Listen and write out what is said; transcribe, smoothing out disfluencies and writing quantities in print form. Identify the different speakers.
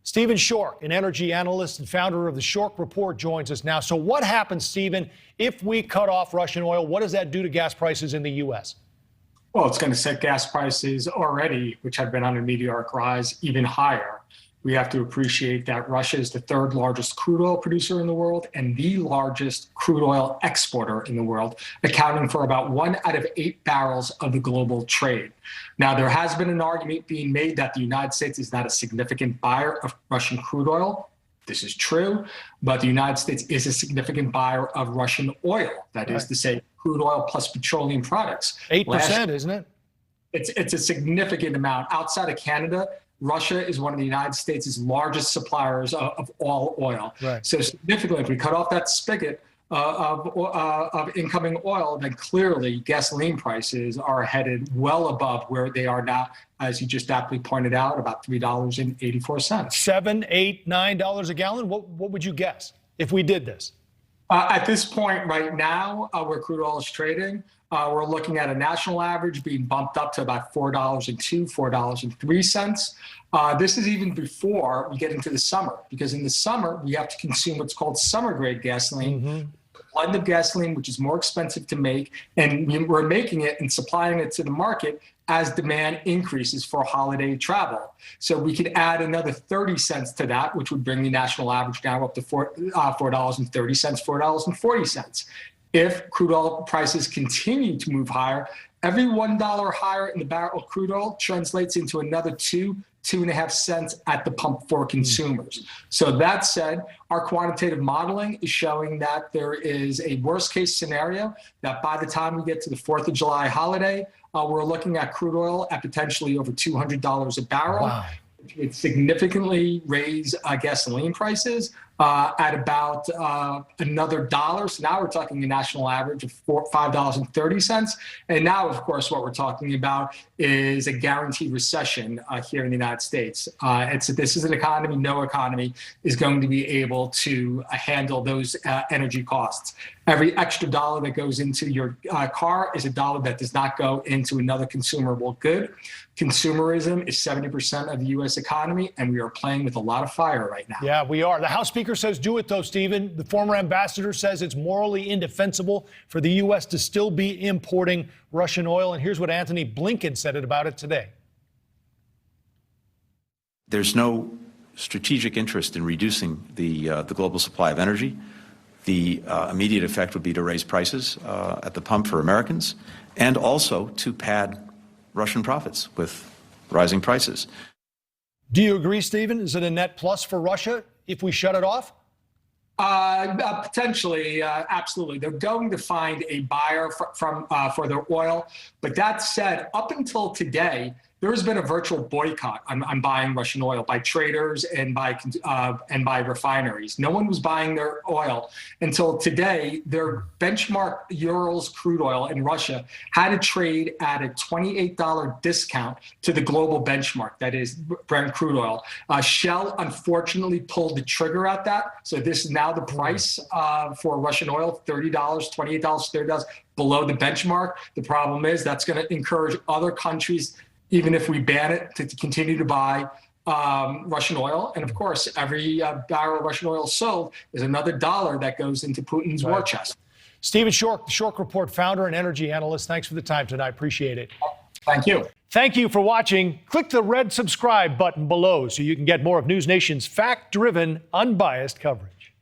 Speaker 1: Stephen Schork, an energy analyst and founder of the Schork Report, joins us now. So what happens, Stephen, if we cut off Russian oil? What does that do to gas prices in the U.S.?
Speaker 2: Well, it's going to set gas prices already, which have been on a meteoric rise, even higher. We have to appreciate that Russia is the third largest crude oil producer in the world and the largest crude oil exporter in the world, accounting for about 1 out of 8 barrels of the global trade. Now, there has been an argument being made that the United States is not a significant buyer of Russian crude oil. This is true, but the United States is a significant buyer of Russian oil. That is to say, crude oil plus petroleum products.
Speaker 1: 8%, isn't it?
Speaker 2: It's a significant amount. Outside of Canada, Russia is one of the United States' largest suppliers of all oil.
Speaker 1: Right.
Speaker 2: So significantly, if we cut off that spigot of incoming oil, then clearly gasoline prices are headed well above where they are now, as you just aptly pointed out, about $3.84.
Speaker 1: $7, $8, $9 a gallon? What would you guess if we did this?
Speaker 2: At this point right now, where crude oil is trading, we're looking at a national average being bumped up to about $4.02, $4.03. This is even before we get into the summer, because in the summer, we have to consume what's called summer-grade gasoline, a blend of gasoline, which is more expensive to make, and we're making it and supplying it to the market as demand increases for holiday travel. So we could add another 30 cents to that, which would bring the national average now up to $4.30, $4.40. If crude oil prices continue to move higher, every $1 higher in the barrel of crude oil translates into another 2.5 cents at the pump for consumers. So that said, our quantitative modeling is showing that there is a worst case scenario that by the time we get to the 4th of July holiday, we're looking at crude oil at potentially over $200 a barrel. Wow. It significantly raise gasoline prices at about another $1. So now we're talking a national average of $5.30. And now, of course, what we're talking about is a guaranteed recession here in the United States. This is an economy, no economy is going to be able to handle those energy costs. Every extra dollar that goes into your car is a dollar that does not go into another consumable good. Consumerism is 70% of the U.S. economy, and we are playing with a lot of fire right now.
Speaker 1: Yeah, we are. The House Speaker says do it, though, Stephen. The former ambassador says it's morally indefensible for the U.S. to still be importing Russian oil. And here's what Antony Blinken said about it today.
Speaker 3: There's no strategic interest in reducing the global supply of energy. The immediate effect would be to raise prices at the pump for Americans and also to pad Russian profits with rising prices.
Speaker 1: Do you agree, Stephen? Is it a net plus for Russia if we shut it off?
Speaker 2: Potentially, absolutely. They're going to find a buyer for their oil. But that said, up until today, there has been a virtual boycott on buying Russian oil by traders and by refineries. No one was buying their oil until today. Their benchmark Urals crude oil in Russia had to trade at a $28 discount to the global benchmark, that is Brent crude oil. Shell unfortunately pulled the trigger at that. So this is now the price for Russian oil, $30, $28, $30 below the benchmark. The problem is that's going to encourage other countries, even if we ban it, to continue to buy Russian oil. And of course, every barrel of Russian oil sold is another dollar that goes into Putin's war chest.
Speaker 1: Stephen Schork, the Schork Report founder and energy analyst. Thanks for the time tonight. Appreciate it.
Speaker 2: Thank you.
Speaker 1: Thank you for watching. Click the red subscribe button below so you can get more of NewsNation's fact-driven, unbiased coverage.